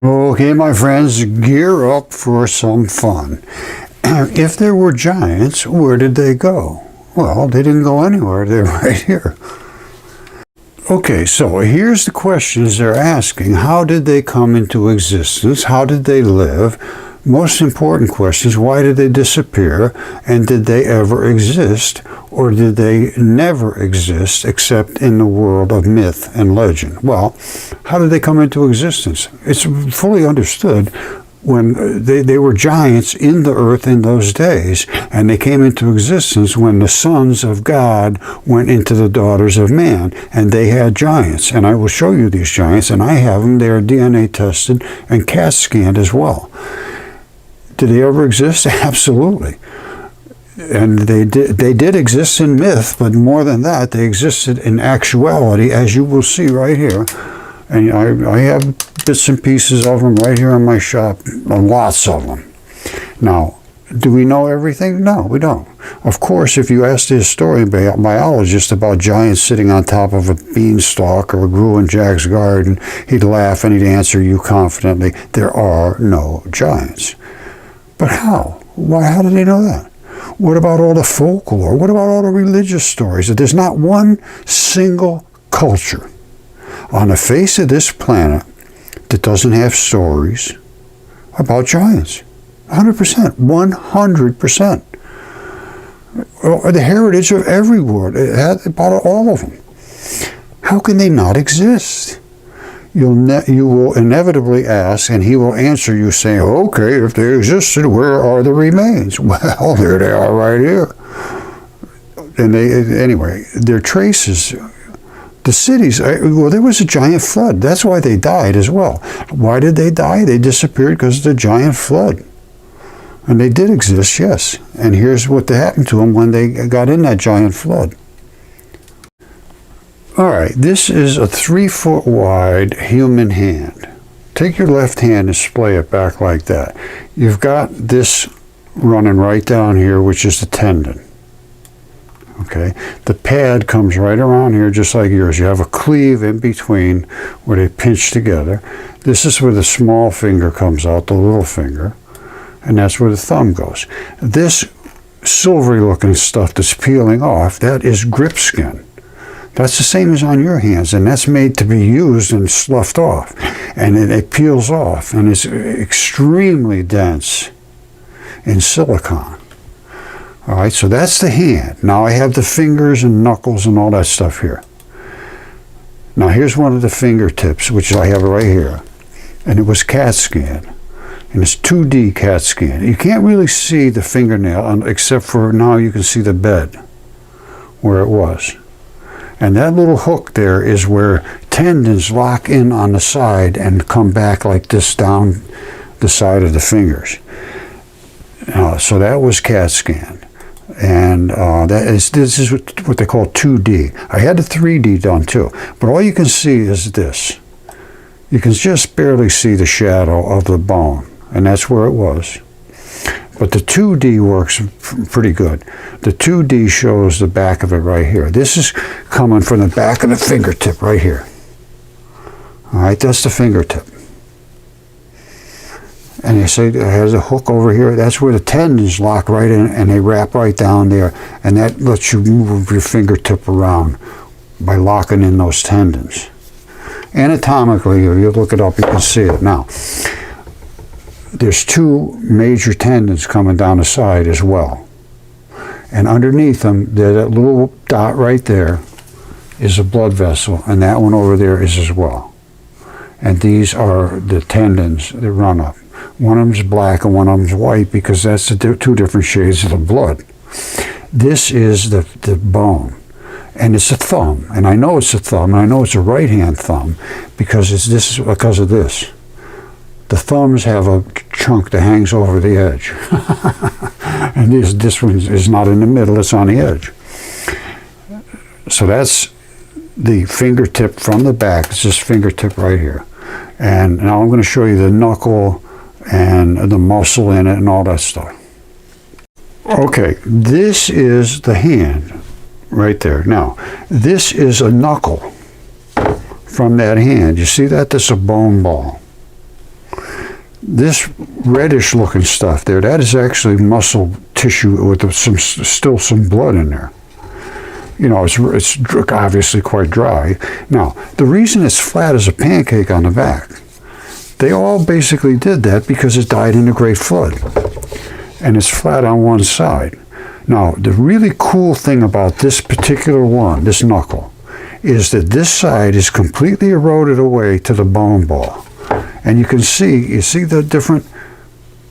Okay, my friends, gear up for some fun. If there were giants, where did they go? Well, they didn't go anywhere. They're right here. Okay, so here's the questions they're asking. How did they come into existence? How did they live? Most important questions, why did they disappear? And did they ever exist? Or did they never exist except in the world of myth and legend? Well, how did they come into existence? It's fully understood when they were giants in the earth in those days, and they came into existence when the sons of God went into the daughters of man, and they had giants. And I will show you these giants, and I have them. They are DNA tested and CAT scanned as well. Did they ever exist? Absolutely. And they did exist in myth, but more than that, they existed in actuality, as you will see right here. And I have bits and pieces of them right here in my shop, lots of them. Now, do we know everything? No, we don't. Of course, if you ask the historian biologist about giants sitting on top of a beanstalk or grew in Jack's garden, he'd laugh and he'd answer you confidently, there are no giants. But how? Why? How did they know that? What about all the folklore? What about all the religious stories? There's not one single culture on the face of this planet that doesn't have stories about giants. 100%. 100%. Or the heritage of every word. About all of them. How can they not exist? You will inevitably ask, and he will answer you saying, okay, if they existed, where are the remains? Well, there they are right here. And anyway, their traces, the cities, well, there was a giant flood. That's why they died as well. Why did they die? They disappeared because of the giant flood. And they did exist, yes. And here's what happened to them when they got in that giant flood. All right, this is a 3-foot wide human hand. Take your left hand and splay it back like that. You've got this running right down here, which is the tendon. Okay, the pad comes right around here just like yours. You have a cleave in between where they pinch together. This is where the small finger comes out, the little finger, and that's where the thumb goes. This silvery looking stuff that's peeling off, that is grip skin. That's the same as on your hands, and that's made to be used and sloughed off. And it peels off, and it's extremely dense in silicone. All right, so that's the hand. Now I have the fingers and knuckles and all that stuff here. Now here's one of the fingertips, which I have right here. And it was CAT scan. And it's 2D CAT scan. You can't really see the fingernail, except for now you can see the bed where it was. And that little hook there is where tendons lock in on the side and come back like this down the side of the fingers. So that was CAT scanned. And this is what they call 2D. I had the 3D done too. But all you can see is this. You can just barely see the shadow of the bone. And that's where it was. But the 2D works pretty good. The 2D shows the back of it right here. This is coming from the back of the fingertip right here. All right, that's the fingertip. And they say it has a hook over here. That's where the tendons lock right in, and they wrap right down there. And that lets you move your fingertip around by locking in those tendons. Anatomically, if you look it up, you can see it. Now, there's 2 major tendons coming down the side as well. And underneath them, that little dot right there is a blood vessel, and that one over there is as well. And these are the tendons that run up. One of them's black and one of them's white because that's the 2 different shades of the blood. This is the bone. And it's a thumb. And I know it's a thumb, and I know it's a right-hand thumb because because of this. The thumbs have a chunk that hangs over the edge. And this one is not in the middle, it's on the edge. So that's the fingertip from the back. It's this fingertip right here. And now I'm going to show you the knuckle and the muscle in it and all that stuff. Okay, this is the hand right there. Now, this is a knuckle from that hand. You see that? That's a bone ball. This reddish looking stuff there, that is actually muscle tissue with still some blood in there. You know, it's obviously quite dry. Now, the reason it's flat as a pancake on the back, they all basically did that because it died in the Great Flood. And it's flat on one side. Now, the really cool thing about this particular one, this knuckle, is that this side is completely eroded away to the bone ball. And you see the different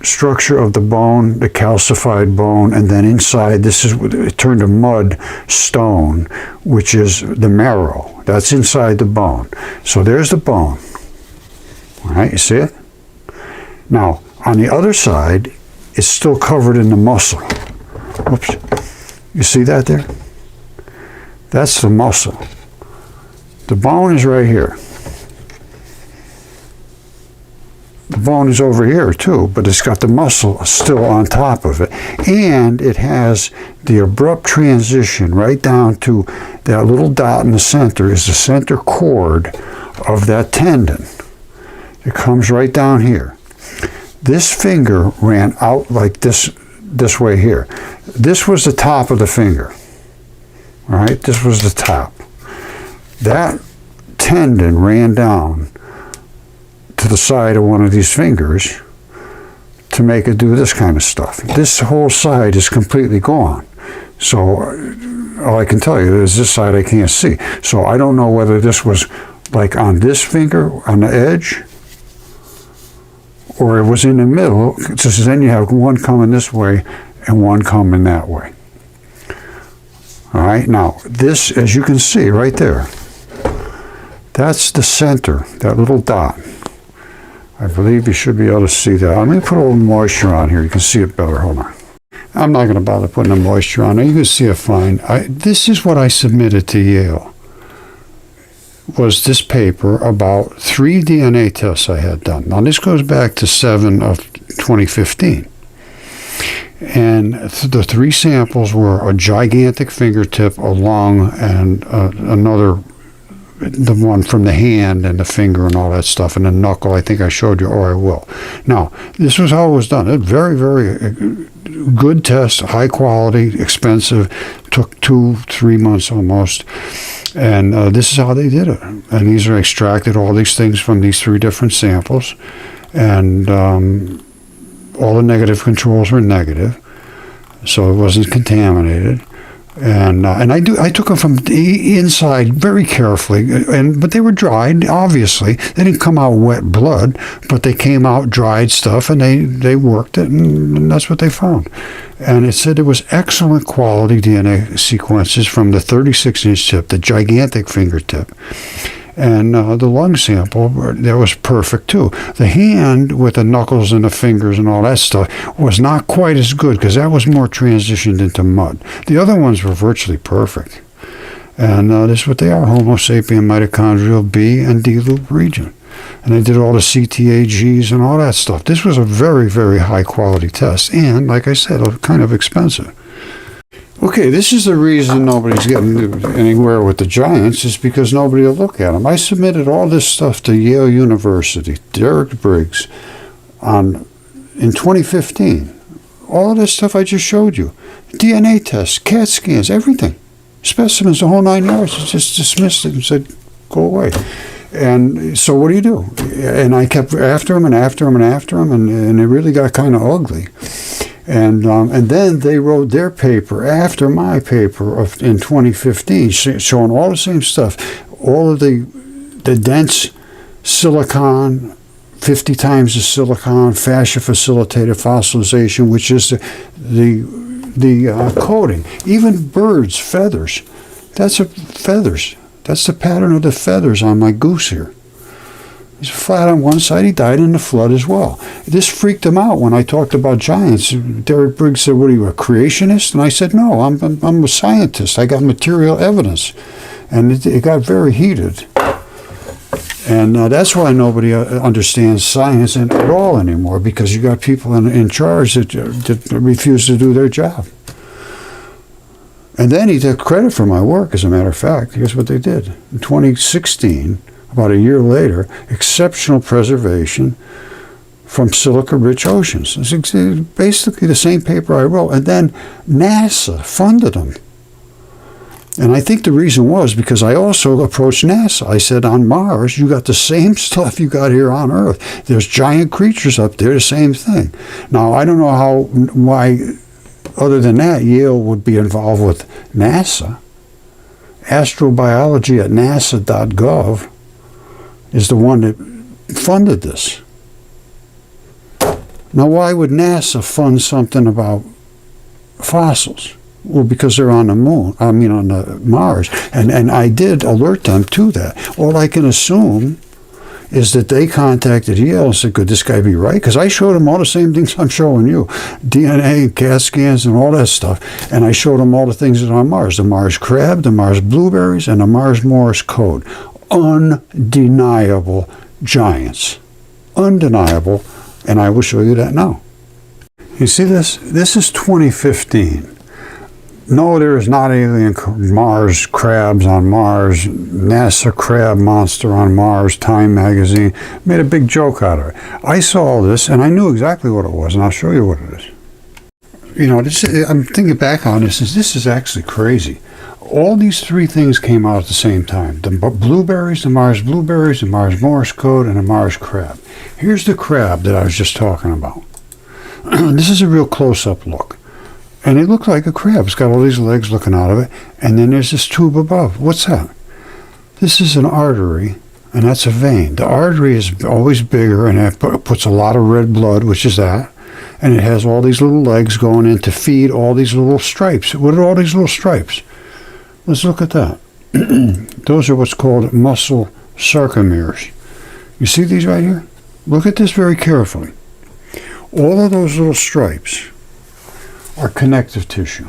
structure of the bone, the calcified bone, and then inside, it turned to mud stone, which is the marrow. That's inside the bone. So there's the bone. All right, you see it? Now, on the other side, it's still covered in the muscle. Whoops. You see that there? That's the muscle. The bone is right here. The bone is over here too, but it's got the muscle still on top of it. And it has the abrupt transition right down to that little dot in the center is the center cord of that tendon. It comes right down here. This finger ran out like this way here. This was the top of the finger. All right, this was the top. That tendon ran down to the side of one of these fingers to make it do this kind of stuff. This whole side is completely gone. So all I can tell you is this side I can't see. So I don't know whether this was like on this finger, on the edge, or it was in the middle, so then you have one coming this way and one coming that way. All right, now this, as you can see right there, that's the center, that little dot. I believe you should be able to see that. Let me put a little moisture on here. You can see it better. Hold on. I'm not going to bother putting the moisture on there. You can see it fine. This is what I submitted to Yale. Was this paper about 3 DNA tests I had done. Now this goes back to 7 of 2015. And the 3 samples were a gigantic fingertip, a lung, and another, the one from the hand and the finger and all that stuff, and the knuckle. I think I showed you, or I will. Now, this was how it was done. A very, very good test, high quality, expensive, took 2-3 months almost. And this is how they did it. And these are extracted, all these things from these 3 different samples. And all the negative controls were negative. So it wasn't contaminated. And I took them from the inside very carefully, but they were dried, obviously. They didn't come out wet blood, but they came out dried stuff, and they worked it, and that's what they found. And it said it was excellent quality DNA sequences from the 36-inch tip, the gigantic fingertip. And the lung sample, that was perfect too. The hand with the knuckles and the fingers and all that stuff was not quite as good because that was more transitioned into mud. The other ones were virtually perfect. And this is what they are, Homo sapien mitochondrial B and D loop region. And they did all the CTAGs and all that stuff. This was a very, very high quality test and, like I said, kind of expensive. Okay, this is the reason nobody's getting anywhere with the giants is because nobody will look at them. I submitted all this stuff to Yale University, Derek Briggs, in 2015. All of this stuff I just showed you. DNA tests, CAT scans, everything. Specimens, the whole 9 yards. It's just dismissed it and said, go away. And so what do? And I kept after him and after him and after him, and it really got kind of ugly. And then they wrote their paper after my paper in 2015, showing all the same stuff, all of the dense silicon, 50 times the silicon, fascia-facilitated fossilization, which is the coating. Even birds' feathers. That's feathers. That's the pattern of the feathers on my goose here. He's flat on one side. He died in the flood as well. This freaked him out when I talked about giants. Derek Briggs said, what are you, a creationist? And I said, no, I'm a scientist. I got material evidence. And it got very heated. And that's why nobody understands science at all anymore, because you got people in charge that refuse to do their job. And then he took credit for my work, as a matter of fact. Here's what they did. In 2016, about a year later, exceptional preservation, from silica-rich oceans. It's basically the same paper I wrote, and then NASA funded them. And I think the reason was because I also approached NASA. I said, on Mars, you got the same stuff you got here on Earth. There's giant creatures up there, the same thing. Now, I don't know why, other than that, Yale would be involved with NASA. Astrobiology at nasa.gov is the one that funded this. Now, why would NASA fund something about fossils? Well, because they're on the moon, on the Mars, and I did alert them to that. All I can assume is that they contacted Yale and said, could this guy be right? Because I showed them all the same things I'm showing you, DNA and CAT scans and all that stuff, and I showed them all the things that are on Mars, the Mars crab, the Mars blueberries, and the Mars Morse code. Undeniable giants. Undeniable, and I will show you that now. You see this? This is 2015. No, there is not alien Mars crabs on Mars. NASA crab monster on Mars. Time magazine made a big joke out of it. I saw all this and I knew exactly what it was, and I'll show you what it is. I'm thinking back on this. This is actually crazy. All these three things came out at the same time: the blueberries, the Mars Morse code, and the Mars crab. Here's the crab that I was just talking about. This is a real close-up look. And it looked like a crab. It's got all these legs looking out of it. And then there's this tube above. What's that? This is an artery, and that's a vein. The artery is always bigger, and it puts a lot of red blood, which is that. And it has all these little legs going in to feed all these little stripes. What are all these little stripes? Let's look at that. Those are what's called muscle sarcomeres. You see these right here? Look at this very carefully. All of those little stripes are connective tissue,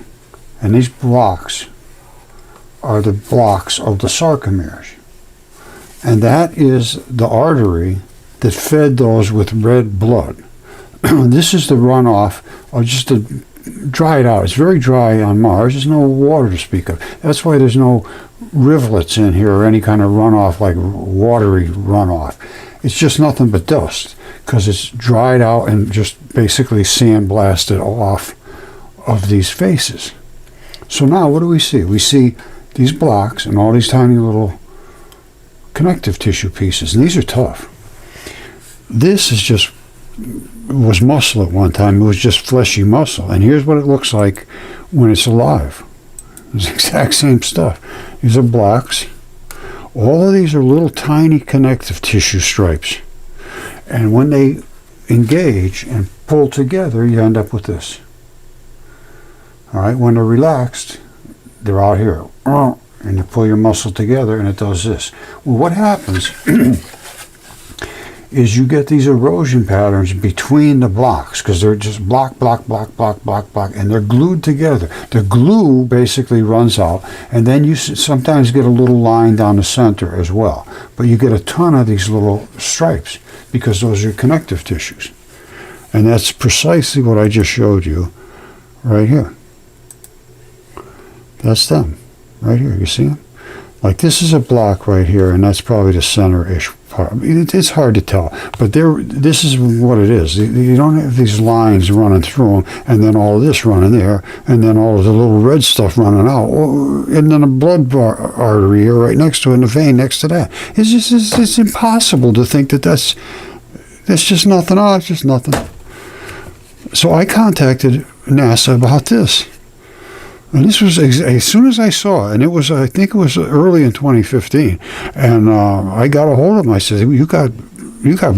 and these blocks are the blocks of the sarcomeres, and that is the artery that fed those with red blood. This is the runoff, or just to dry it out. It's very dry on Mars. There's no water to speak of. That's why there's no rivulets in here or any kind of runoff like watery runoff. It's just nothing but dust because it's dried out and just basically sandblasted off of these faces. So now what do we see? We see these blocks and all these tiny little connective tissue pieces, and these are tough. This was muscle at one time. It was just fleshy muscle, and here's what it looks like when it's alive. It's the exact same stuff. These are blocks. All of these are little tiny connective tissue stripes, and when they engage and pull together, you end up with this. All right, when they're relaxed, they're out here, and you pull your muscle together, and it does this. Well, what happens is you get these erosion patterns between the blocks because they're just block, and they're glued together. The glue basically runs out, and then you sometimes get a little line down the center as well. But you get a ton of these little stripes because those are connective tissues. And that's precisely what I just showed you right here. That's them, right here. You see them? Like this is a block right here, and that's probably the center-ish part. It's hard to tell, but this is what it is. You don't have these lines running through them, and then all of this running there, and then all of the little red stuff running out, and then a blood artery here right next to it, and a vein next to that. It's impossible to think that that's just nothing. Oh, it's just nothing. So I contacted NASA about this. And this was as soon as I saw it, and I think it was early in 2015, and I got a hold of them. I said, you got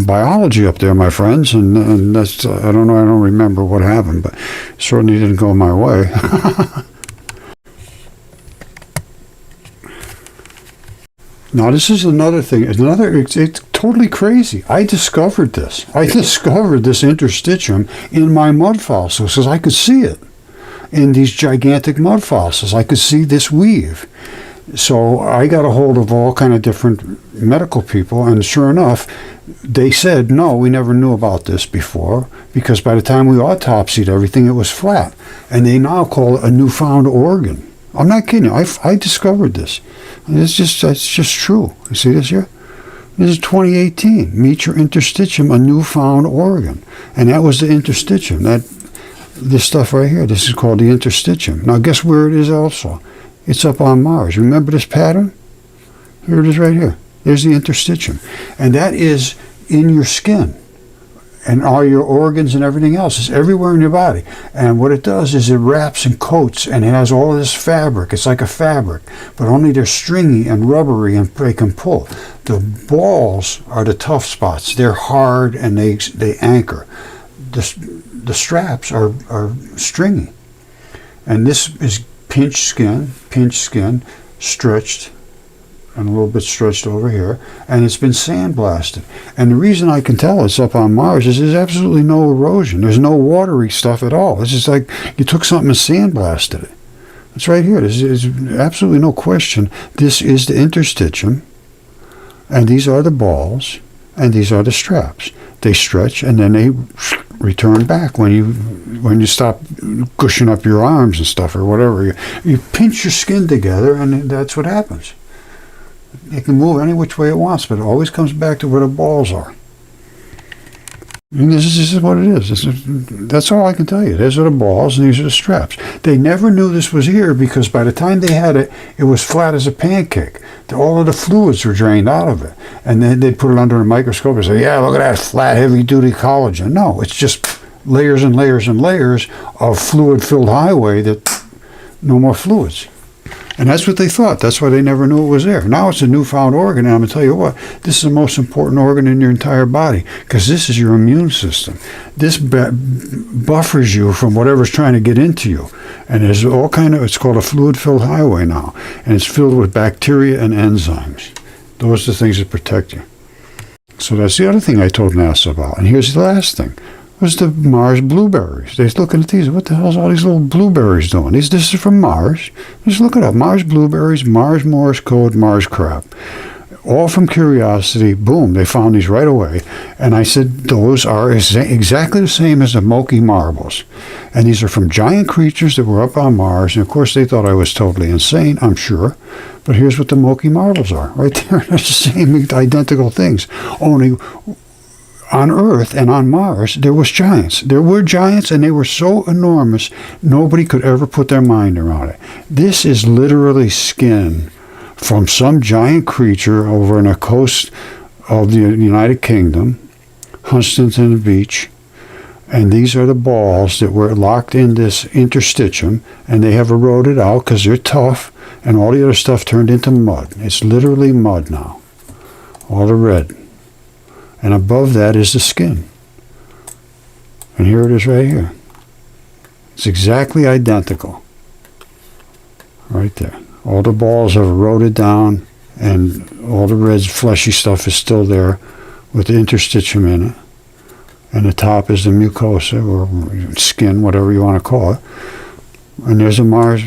biology up there, my friends, and that's, I don't remember what happened, but it certainly didn't go my way. Now, this is another thing. It's totally crazy. I discovered this. This interstitium in my mud fossils because I could see it. In these gigantic mud fossils, I could see this weave. So I got a hold of all kind of different medical people, and sure enough, they said, no, we never knew about this before, because by the time we autopsied everything, it was flat. And they now call it a newfound organ. I'm not kidding you. I discovered this. It's just true. You see this here? This is 2018. Meet your interstitium, a newfound organ. And that was the interstitium. This stuff right here, this is called the interstitium. Now guess where it is also? It's up on Mars. Remember this pattern? Here it is right here. There's the interstitium. And that is in your skin. And all your organs and everything else. It's everywhere in your body. And what it does is it wraps and coats and it has all this fabric. It's like a fabric, but only they're stringy and rubbery and they can pull. The balls are the tough spots. They're hard and they anchor. The straps are stringy. And this is pinched skin, stretched, and a little bit stretched over here, and it's been sandblasted. And the reason I can tell it's up on Mars is there's absolutely no erosion. There's no watery stuff at all. It's just like you took something and sandblasted it. It's right here. There's absolutely no question. This is the interstitium, and these are the balls, and these are the straps. They stretch, and then they return back when you stop gushing up your arms and stuff or whatever. You pinch your skin together, and that's what happens. It can move any which way it wants, but it always comes back to where the balls are. And this is what it is. That's all I can tell you. These are the balls, and these are the straps. They never knew this was here because by the time they had it, it was flat as a pancake. All of the fluids were drained out of it. And then they'd put it under a microscope and say, yeah, look at that flat, heavy-duty collagen. No, it's just layers and layers and layers of fluid-filled highway that no more fluids. And that's what they thought. That's why they never knew it was there. Now it's a newfound organ, and I'm going to tell you what, this is the most important organ in your entire body because this is your immune system. This buffers you from whatever's trying to get into you. And there's all it's called a fluid-filled highway now, and it's filled with bacteria and enzymes. Those are the things that protect you. So that's the other thing I told NASA about. And here's the last thing. Was the Mars blueberries. They're looking at these. What the hell's all these little blueberries doing? This is from Mars. Just look it up. Mars blueberries, Mars Morse code, Mars crap. All from curiosity. Boom, they found these right away. And I said, those are exactly the same as the Moki marbles. And these are from giant creatures that were up on Mars. And of course, they thought I was totally insane, I'm sure. But here's what the Moki marbles are. Right there. They're the same identical things. Only on Earth and on Mars, there was giants. There were giants, and they were so enormous, nobody could ever put their mind around it. This is literally skin from some giant creature over on the coast of the United Kingdom, Hunstanton Beach, and these are the balls that were locked in this interstitium, and they have eroded out because they're tough, and all the other stuff turned into mud. It's literally mud now, all the red. And above that is the skin. And here it is right here. It's exactly identical. Right there. All the balls have eroded down, and all the red fleshy stuff is still there with the interstitium in it. And the top is the mucosa, or skin, whatever you want to call it. And there's a Mars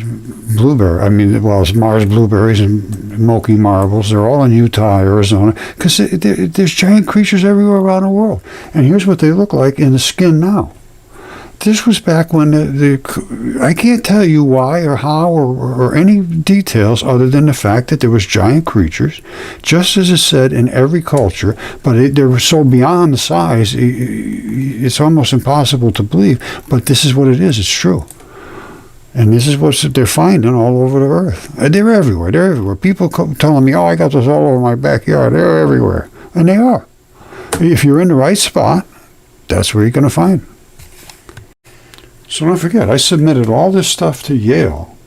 blueberry. It's Mars blueberries and Moki marbles. They're all in Utah, Arizona, because there's giant creatures everywhere around the world. And here's what they look like in the skin now. This was back when I can't tell you why or how or any details other than the fact that there was giant creatures, just as it's said in every culture, but they were so beyond the size, it's almost impossible to believe. But this is what it is. It's true. And this is what they're finding all over the earth. They're everywhere. They're everywhere. People telling me, oh, I got this all over my backyard. They're everywhere. And they are. If you're in the right spot, that's where you're going to find them. So don't forget, I submitted all this stuff to Yale,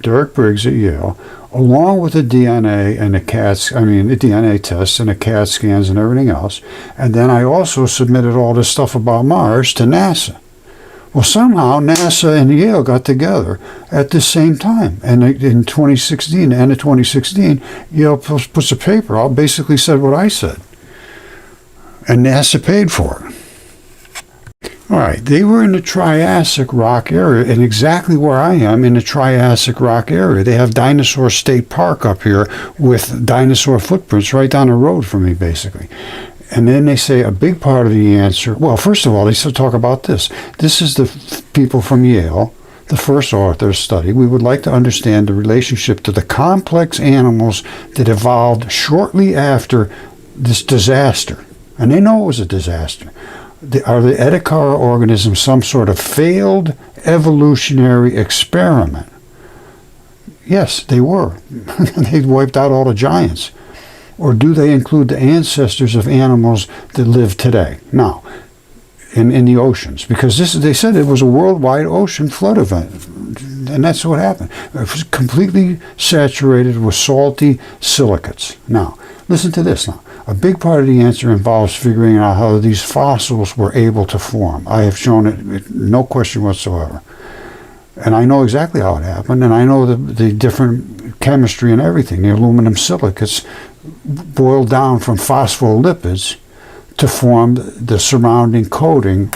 Derek Briggs at Yale, along with the DNA and the DNA tests and the CAT scans and everything else. And then I also submitted all this stuff about Mars to NASA. Well, somehow NASA and Yale got together at the same time. And in 2016, the end of 2016, Yale puts a paper out, basically said what I said. And NASA paid for it. All right, they were in the Triassic rock area, and exactly where I am in the Triassic rock area. They have Dinosaur State Park up here with dinosaur footprints right down the road from me, basically. And then they say a big part of the answer, well, first of all, they still talk about this. This is the people from Yale, the first author study. We would like to understand the relationship to the complex animals that evolved shortly after this disaster. And they know it was a disaster. Are the Ediacara organisms some sort of failed evolutionary experiment? Yes, they were. They wiped out all the giants. Or do they include the ancestors of animals that live today? Now, in the oceans. Because they said it was a worldwide ocean flood event. And that's what happened. It was completely saturated with salty silicates. Now, listen to this now. A big part of the answer involves figuring out how these fossils were able to form. I have shown it, no question whatsoever. And I know exactly how it happened, and I know the different chemistry and everything. The aluminum silicates boiled down from phospholipids to form the surrounding coating,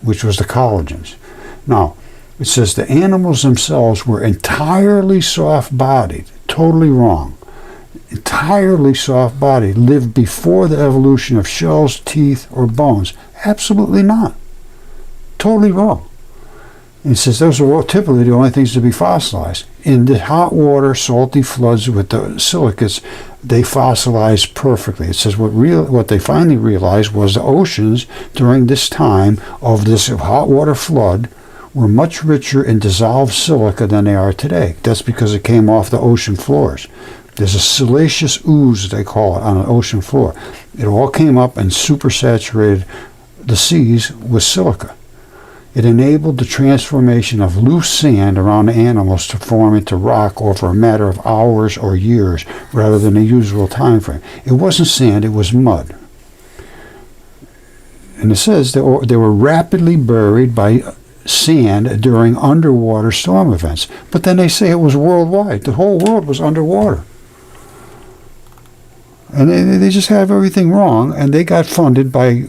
which was the collagens. Now, it says the animals themselves were entirely soft-bodied. Totally wrong. Entirely soft-bodied, lived before the evolution of shells, teeth, or bones. Absolutely not. Totally wrong. And it says those are typically the only things to be fossilized. In the hot water, salty floods with the silicates, they fossilized perfectly. It says what they finally realized was the oceans during this time of this hot water flood were much richer in dissolved silica than they are today. That's because it came off the ocean floors. There's a siliceous ooze, they call it, on an ocean floor. It all came up and supersaturated the seas with silica. It enabled the transformation of loose sand around the animals to form into rock over a matter of hours or years rather than the usual time frame. It wasn't sand, it was mud. And it says they were rapidly buried by sand during underwater storm events. But then they say it was worldwide. The whole world was underwater. And they just have everything wrong, and they got funded by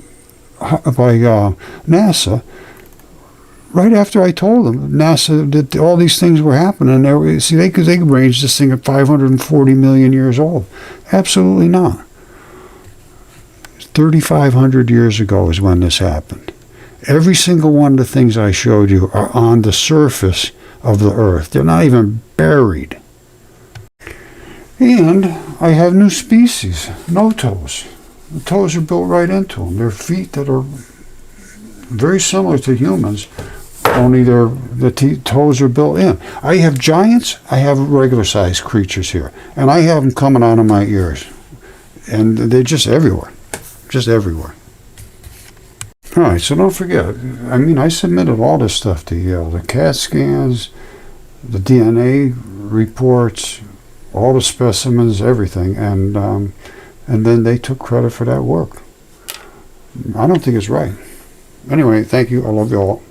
NASA. Right after I told them, NASA, that all these things were happening, they could range this thing at 540 million years old. Absolutely not. 3,500 years ago is when this happened. Every single one of the things I showed you are on the surface of the Earth. They're not even buried. And I have new species, no toes. The toes are built right into them. They're feet that are very similar to humans, only the toes are built in. I have giants, I have regular-sized creatures here, and I have them coming out of my ears. And they're just everywhere. Just everywhere. All right, so don't forget, I submitted all this stuff to Yale, the CAT scans, the DNA reports, all the specimens, everything, and then they took credit for that work. I don't think it's right. Anyway, thank you. I love you all.